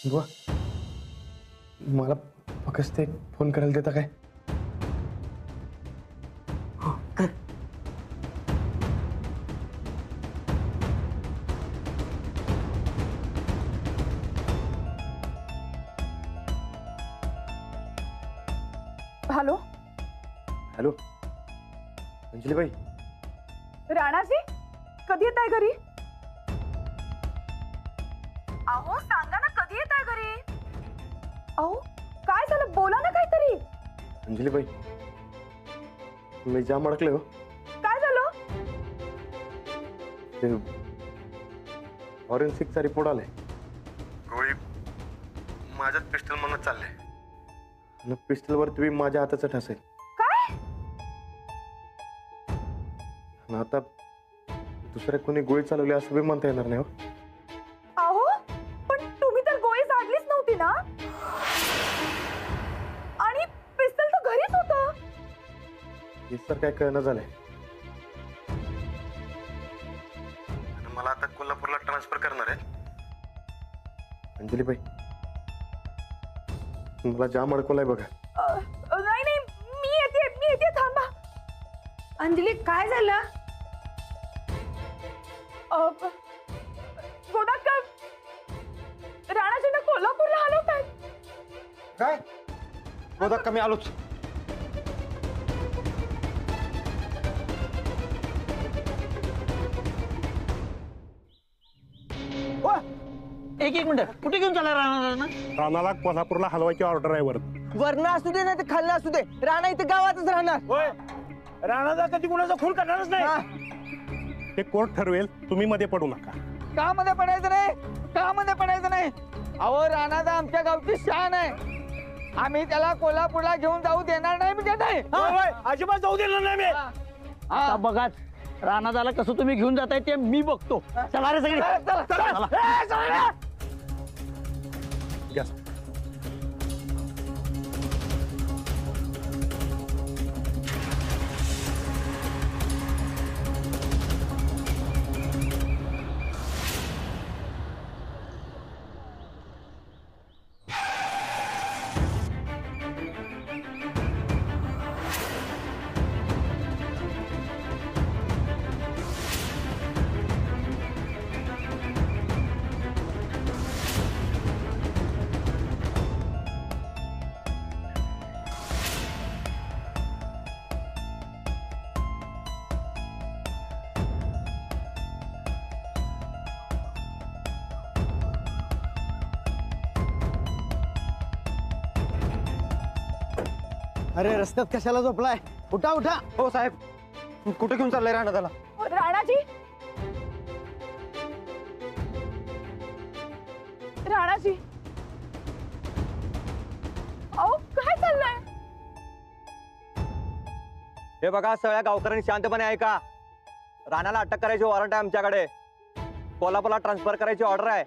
बुवा मला फक्त एक फोन करायला देता काय? हॅलो हॅलो अंजली बाई, राणाजी, कधी येत आहे घरी? अहो सांगा ना, कधी येत आहे घरी? अहो काय झालं, बोला ना काहीतरी. अंजली बाई मी जाम अडकले हो. काय झालं? ते फॉरेन्सिकचा रिपोर्ट आलाय. गोळी माझ्यात पिस्टल म्हणून चाललंय. पिस्टल वर तुम्ही माझ्या हाताचं ठस आहे. काय? आता दुसऱ्या कोणी गोळी चालवली असं बी म्हणता येणार नाही हो. अहो पण तुम्ही तर गोळी झाडलीच नव्हती ना, आणि पिस्तल तर घरीच होतं. हे सर काय कळणं झालंय. मला आता कोल्हापूरला ट्रान्सफर करणार आहे. अंजली बाई मला जाम अडकवलाय बघा. नाही नाही, मी येते थांबा. अंजली काय झालं? गोदाक्का राणाजींना कोल्हापूरला हलवतायत. काय गोदा कमी आलोच. एक मिनिट, कुठे घेऊन चालला राणा? राणाला कोल्हापूरला हलवायची ऑर्डर आहे वर. वरनं असू दे नाही तर खाल्लं असू दे, राणा इथं गावातच राहणार. होय, राणाचा कधी कुणाचा खून करणारच नाही. ते कोर्ट ठरवेल, तुम्ही मध्ये पडू नका. का मध्ये पडायचं नाही, का मध्ये पडायचं नाही. अहो राणाचा आमच्या गावची शान आहे. आम्ही त्याला कोल्हापूरला घेऊन जाऊ देणार नाही म्हणजे नाही. अजिबात जाऊ देणार नाही मी. आता बघा राणादाला कसं तुम्ही घेऊन जाताय ते मी बघतो. चला रे सगळे, चला. Yes. अरे रस्त्यात कशाला झोपलाय? उठा उठा. हो साहेब, कुठे घेऊन चाललंय राणा त्याला? राणाजी, राणाजी, अहो काय चाललंय? हे बघा सगळ्या गावकऱ्यांनी शांतपणे ऐका. राणाला अटक करायची वॉरंट आहे आमच्याकडे. कोल्हापूरला ट्रान्सफर करायची ऑर्डर आहे.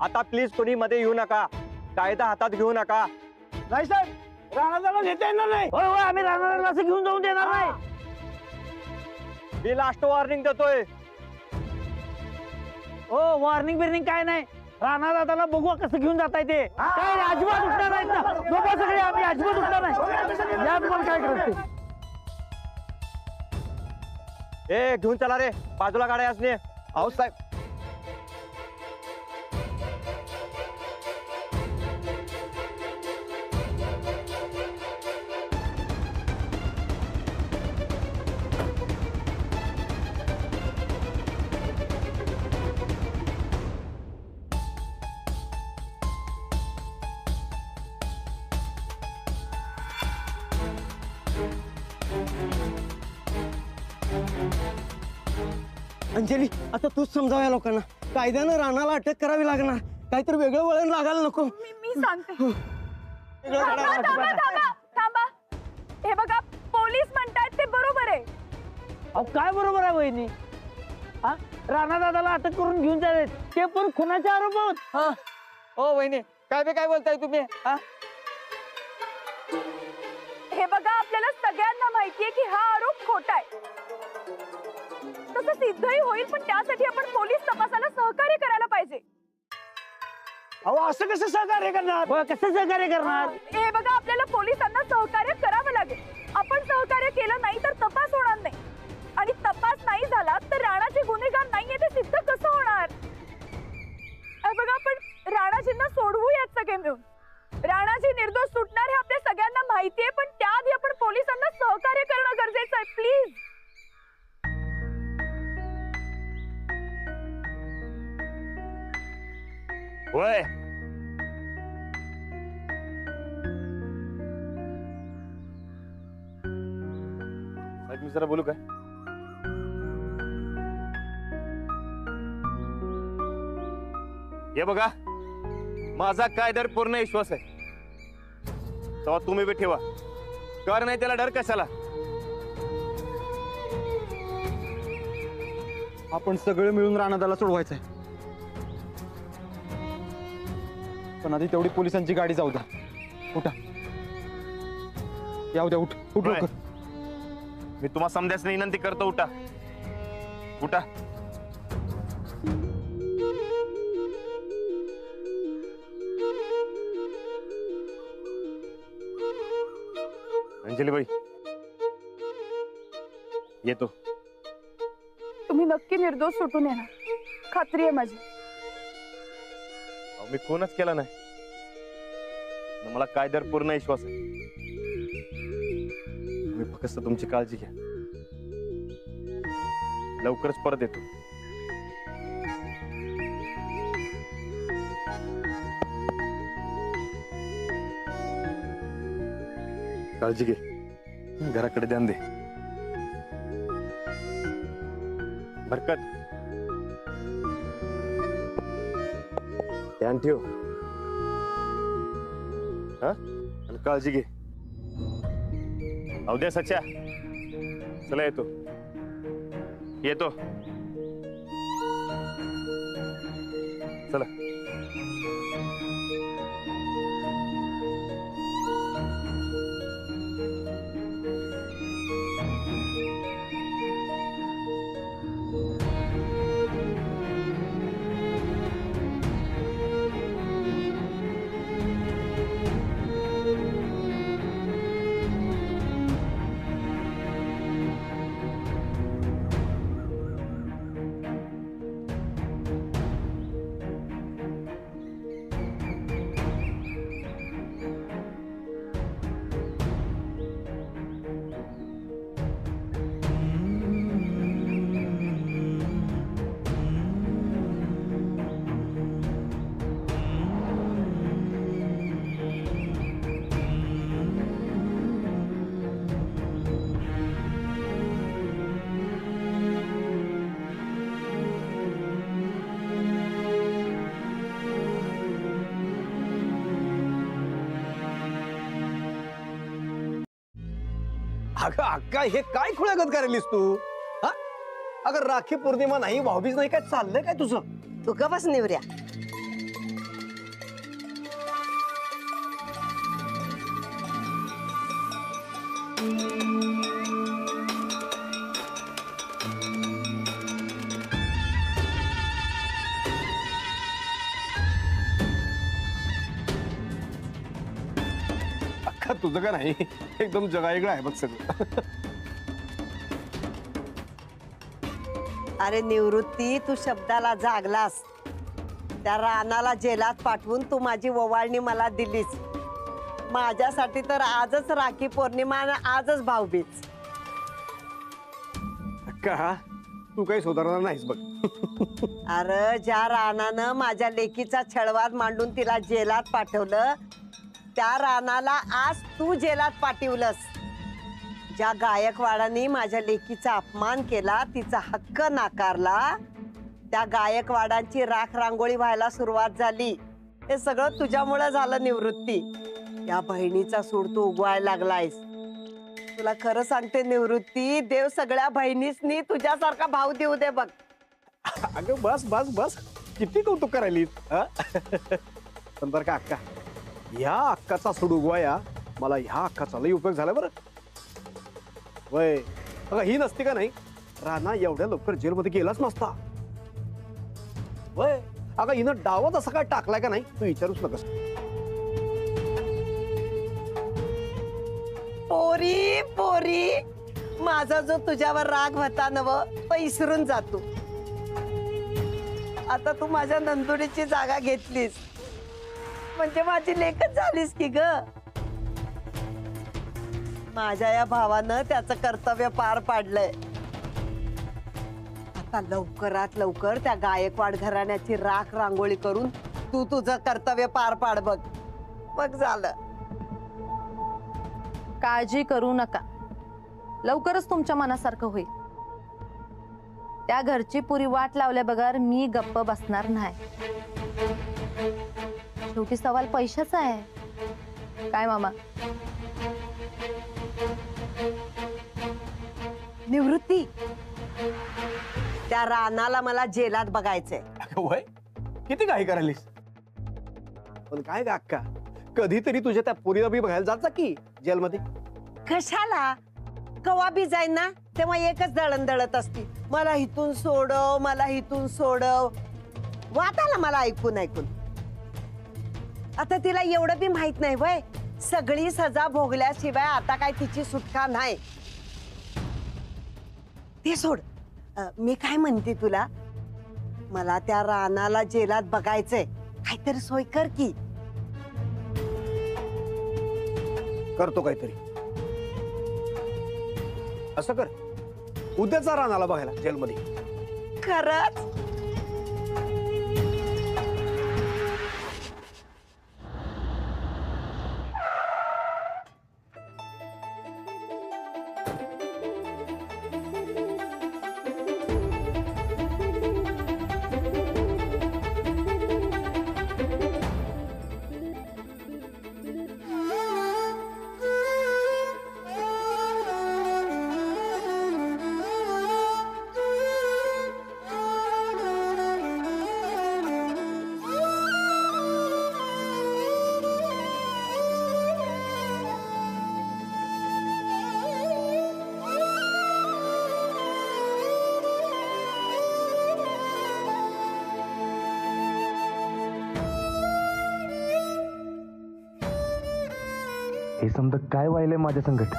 आता प्लीज कोणी मध्ये येऊ नका, कायदा हातात घेऊ नका. नाही साहेब, राणादाला नेता येणार नाही. होय होय, आम्ही राणादाला असं घेऊन जाऊन देणार नाही. मी लास्ट वॉर्निंग देतोय. हो वॉर्निंग बिर्निंग काय नाही. राणा दादाला बघू कसं घेऊन जाताय ते. काय रे, अजिबात उठणार नाहीत ना. झोपा सगळे, आम्ही अजिबात उठणार नाही. या तुम्हाला काय करते. ए घेऊन चला रे, बाजूला गाड्या असणे. अहो साहेब, अंजली, आता तूच समजाव या लोकांना. कायद्यानं राणाला अटक करावी लागणार. काहीतरी वेगळं वळण लागायला नको. मी सांगते. थांबा. हे बघा, पोलीस म्हणतायत ते बरोबर आहे. अहो काय बरोबर आहे वहिनी? राणा दादाला अटक करून घेऊन जावे, ते पण खुनाचे आरोप आहोत. हो वहिनी, काय बोलताय तुम्ही? हे बघा, आपल्याला सगळ्यांना माहितीये की हा आरोप खोटा आहे. तसं सिद्धही होईल, पण त्यासाठी आपण पोलीस तपासाला सहकार्य करायला पाहिजे. अहो असं कसं सहकार्य करणार? होय, कसं सहकार्य करणार? हे बघा आपल्याला पोलिसांना सहकार्य करावं लागेल. आपण सहकार्य केलं नाही तर तपास होणार नाही, आणि तपास नाही झाला तर राणाचे गुन्हेगार नाहीये ते सिद्ध कसं होणार? हे बघा आपण राणाजींना सोडवूयात सगळे मिळून. राणाजी निर्दोष सुटणार हे आपल्या सगळ्यांना माहितीये, पण त्याआधी आपण पोलिसांना सहकार्य करणं गरजेचं आहे. प्लीज. होय. साहेब, मी जरा बोलू काय? हे बघा, माझा कायद्यावर पूर्ण विश्वास आहे. तेव्हा तुम्ही बी ठेवा. कर नाही त्याला डर कशाला? आपण सगळे मिळून राणादाला सोडवायचंय. पण आधी तेवढी पोलिसांची गाडी जाऊ द्या. उठा, याऊ द्या. उठ उठ होय. लवकर. मी तुम्हाला समजायचं विनंती करतो. उठा उठा. अंजलीबाई, येतो. तुम्ही नक्की निर्दोष सुटून येणार, खात्री आहे माझी. मी खूनच केला नाही. मला कायद्यावर पूर्ण विश्वास आहे. मी फक्त तुमची काळजी घ्या. लवकरच परत येतो. काळजी घे. घराकडे ध्यान दे. बरकत, ध्यान ठेव. हा, आणि काळजी घे. अवद्या सच्या. चला, येतो येतो. चला. अगं अक्का, हे काय खुळ्यागत करायलीस तू? हा, अगं राखी पौर्णिमा नाही, भाऊबीज नाही, काय चाललंय काय तुझं? तू का बस निवऱ्या. अक्का तुझं का नाही, एकदम जगावेगळं आहे बघ सगळं. अरे निवृत्ती, तू शब्दाला जागलास. त्या रानाला जेलात पाठवून तू माझी ओवाळणी मला दिलीस. माझ्यासाठी तर आजच राखी पौर्णिमा आणि आजच भाऊबीज. अक्का, तू काही सुधारणार नाहीस बघ. अरे ज्या रानानं माझ्या लेकीचा छळवाद मांडून तिला जेलात पाठवलं, त्या रानाला आज तू जेलात पाठवलंस. ज्या गायकवाडांनी माझ्या लेकीचा अपमान केला, तिचा हक्क नाकारला, त्या गायकवाडांची राख रांगोळी व्हायला सुरुवात झाली. हे सगळं तुझ्यामुळे झालं निवृत्ती. या बहिणीचा सूड तू उगवायला लागलायस. तुला खरं सांगते निवृत्ती, देव सगळ्या बहिणीसनी तुझ्यासारखा भाव देऊ दे बघ. अगं बस बस बस, किती कौतुक करायलीस. पण बरं का अक्का, ह्या अक्काचा सूड उगवाया मला ह्या अक्काचा लई उपयोग झाला बरं. वय अगं, ही नसती का नाही, राणा एवढ्या लवकर जेलमध्ये गेलाच नसता. वय अगं हिनं डावत असं काय टाकलाय का नाही तू विचारूच नकस. पोरी पोरी माझा जो तुझ्यावर राग होता नव तो इसरून जातो. आता तू माझ्या नंदुरीची जागा घेतलीस म्हणजे माझी लेकच झालीस की ग. माझ्या या भावानं त्याचं कर्तव्य पार पाडलंय. आता लवकरात लवकर त्या गायकवाड घराण्याची राख रांगोळी करून तू तुझं कर्तव्य पार पाड बघ. बघ झालं. काळजी करू नका, लवकरच तुमच्या मनासारखं होईल. त्या घरची पुरी वाट लावल्या बगर मी गप्प बसणार नाही. शेवटी सवाल पैशाचा आहे काय मामा. निवृत्ती त्या रानाला मला जेलात बघायचंय. अगं वय किती काही करायलीस. पण काय गा अक्का कधीतरी तुझ्या त्या पोरीला बी बघायला जात जा की जेलमध्ये. कशाला कवा बी जाईन ना तेव्हा एकच दळण दळत असती, मला इथून सोडव मला इथून सोडव. वाटाला मला ऐकून ऐकून. आता तिला एवढं बी माहित नाही वय सगळी सजा भोगल्याशिवाय आता काय तिची सुटका नाही. ते सोड. मी काय म्हणते तुला, मला त्या रानाला जेलात बघायचंय. काहीतरी सोय कर की. करतो काहीतरी. असं कर उद्याचा रानाला बघायला जेलमध्ये. खरंच हे समजा काय व्हायलंय माझ्या संकट.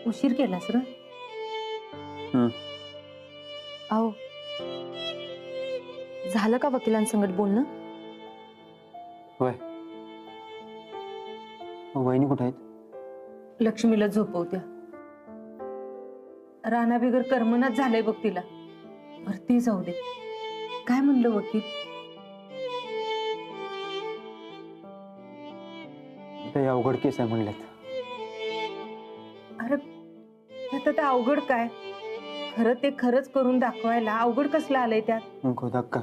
उशीर केलास र. अहो झालं का वकिलांसंगत बोलणं. होय. वहिनी कुठे आहेत. लक्ष्मीला झोपवत्या. राणा बिगर कर्मनाच झालंय बघ तिला. भरती जाऊ दे. काय म्हणलं वकील. ते अवघड केस आहे म्हणलेत. अरे आता ते अवघड काय, खरं ते खरंच करून दाखवायला अवघड कसलं आलंय त्यात. अक्का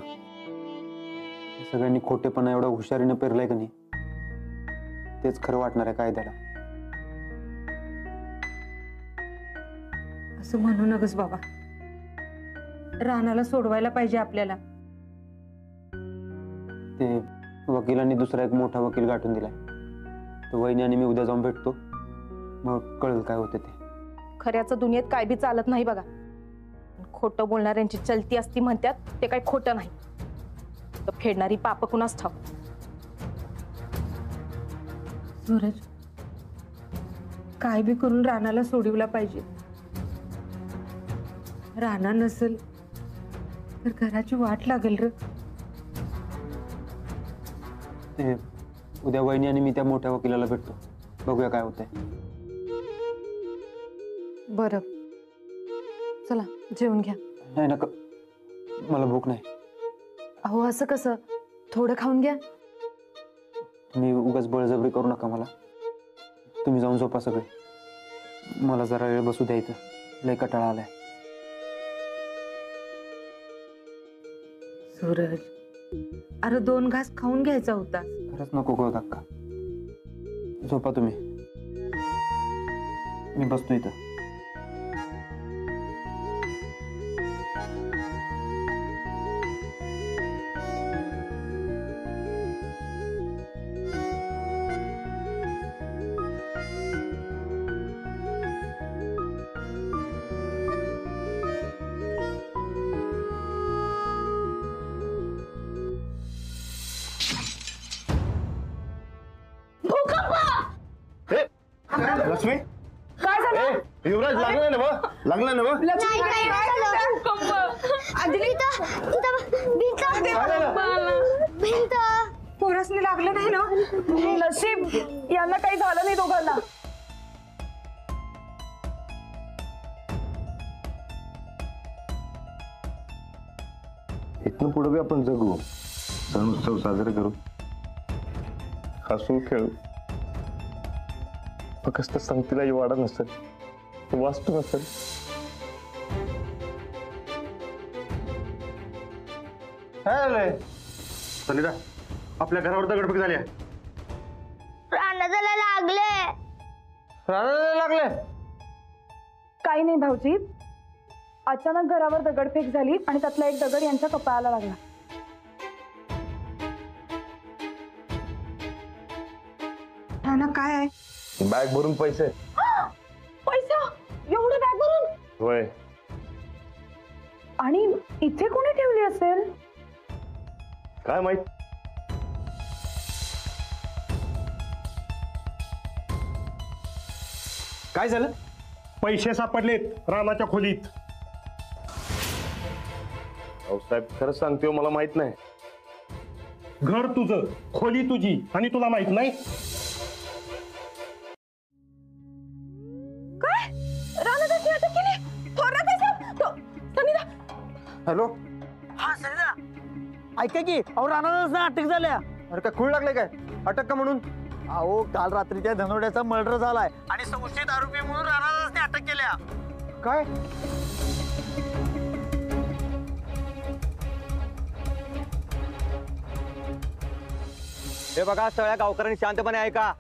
सगळ्यांनी खोटेपणा एवढा हुशारीने पेरलाय का नाही तेच खरं वाटणार आहे कायद्याला. असं म्हणू नकस बाबा. रानाला सोडवायला पाहिजे आपल्याला. ते वकिलांनी दुसरा एक मोठा वकील गाठून दिलाय. तो वहिनी आणि मी उद्या जाऊन भेटतो मग कळेल काय होते ते. खऱ्याचं दुनियेत काय बी चालत नाही बघा. खोटं बोलणाऱ्यांची चलती असती म्हणतात ते काय खोटं नाही. तर फेडणारी पाप कुणाच ठाव. सूरज काय बी करून रानाला सोडवला पाहिजे. राणा नसेल तर घराची वाट लागेल र. ते उद्या वहिनी आणि मी त्या मोठ्या वकिलाला भेटतो बघूया काय होतंय. बरं चला जेवून घ्या. नाही नका मला भूक नाही. अहो असं कसं, थोडं खाऊन घ्या. तुम्ही उगाच बळजबरी करू नका मला. तुम्ही जाऊन झोपा सगळे. मला जरा वेळ बसू द्या इथं. लय कंटाळा आलाय. सूरज, अरे 2 घास खाऊन घ्यायचा होता. खरंच नको गो काका. झोपा तुम्ही. मी बसतो इथं. लक्ष्मी, काय झालं? युवराज लागलं ना मग? लागलं ना मग? पोरासने लागलं नाही ना? नशीब यांना काही झालं नाही दोघांना. इथनं पुढे आपण जगू, सण उत्सव साजरे करू, हसू खेळू. फक्त संगतीला वाढत नसेल, वाचतो नसेल. सनिता, आपल्या घरावर दगडफेक झाली. रानाला लागले. काही नाही भाऊजी, अचानक घरावर दगडफेक झाली आणि त्यातला एक दगड यांच्या कपाळाला लागला. राणा काय आहे? बॅग भरून पैसे. पैसा एवढं बॅग भरून? होय. आणि इथे कोणी ठेवली असेल? काय माहित. काय झालं? पैसे सापडलेत रानाच्या खोलीत. साहेब खरंच सांगते, मला माहित नाही. घर तुझं, खोली तुझी, आणि तुला माहित नाही? काय? रानाची अटक केली? थोरात आहे साहेब. सनीदा. हॅलो, हा सरिता, ऐका की, अहो रानालाच ना अटक झाल्या. अरे काय खूळ लागले काय? अटक का म्हणून? अहो काल रात्री त्या धनोड्याचा मर्डर झालाय आणि संशयित आरोपी म्हणून रानालाच अटक केल्या. काय? हे बघा, सगळ्या गावकऱ्यांनी शांतपणे ऐका.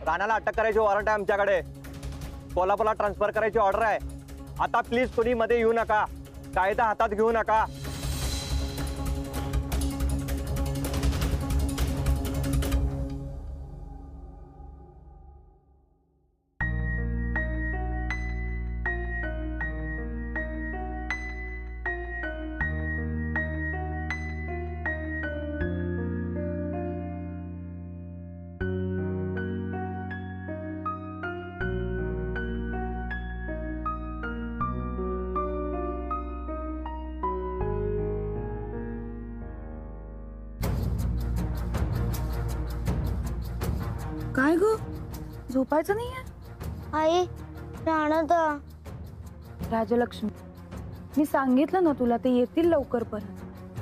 राणाला अटक करायची वॉरंट आहे आमच्याकडे. कोल्हापूरला ट्रान्सफर करायची ऑर्डर आहे. आता प्लीज कोणी मध्ये येऊ नका, कायदा हातात घेऊ नका. काय ग, झोपायचं नाहीये? आई राणा राजलक्ष्मी, मी सांगितलं ना तुला, ते येतील लवकर परत.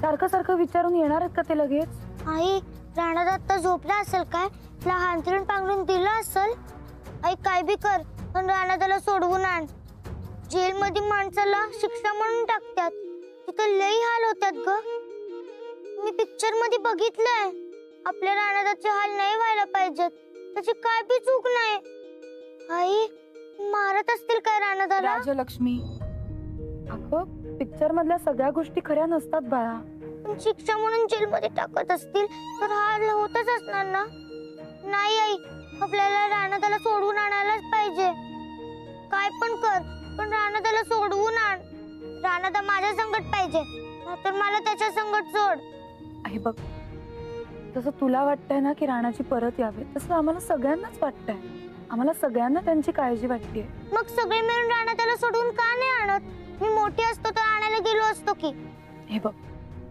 सारखं सारखं विचारून येणार आहेत का ते लगेच? आई राणा आता झोपला असेल काय? त्याला हांतरून पांघरून दिलं असेल. आई काय बी कर, पण राणा त्याला सोडवून आण. जेल मध्ये माणसाला शिक्षा म्हणून टाकतात, तिथं लई हाल होतात ग. मी पिक्चर मध्ये बघितलंय. आपल्या राणाचे हाल नाही व्हायला पाहिजेत. त्याची काय बी चूक नाही. आई मारत असतील काय राणाला? राजलक्ष्मी, अगं पिक्चर मधल्या सगळ्या गोष्टी खऱ्या नसतात बाळा. पण शिक्षा म्हणून जेल मध्ये टाकत असतील तर हाल होतच असणार ना. नाही आई, आपल्याला राणाला सोडवून आणायलाच पाहिजे. काय पण कर, पण राणाला सोडवून आण. राणा माझ्या संकट पाहिजे, नाहीतर मला त्याच्या संकट सोड. हे बघ, जसं तुला वाटतंय ना की राणाची परत यावे, तसं आम्हाला सगळ्यांनाच वाटतंय. आम्हाला सगळ्यांना त्यांची काळजी वाटते. मग सगळे मिळून राणा त्याला सोडून का नाही आणत? मी मोठी असतो तर आणायला गेलो असतो की. हे बघ,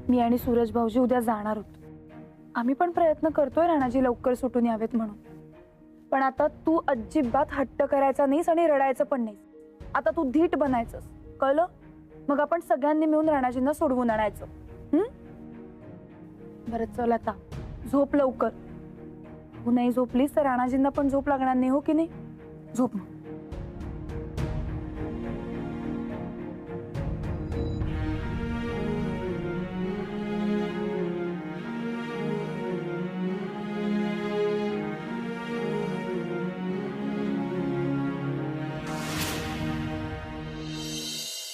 मी आणि सूरज भाऊजी उद्या जाणार होतो. आम्ही पण प्रयत्न करतोय राणाजी लवकर सुटून यावेत म्हणून. पण आता तू अजिबात हट्ट करायचा नाहीस आणि रडायचं पण नाहीस. आता तू धीट बनायचंस, कळलं? मग आपण सगळ्यांनी मिळून राणाजींना सोडवून आणायचं. बरं चल, आता झोप लवकर. तू नाही झोपलीस तर राणाजींना पण झोप लागणार नाही, हो की नाही? झोप मग.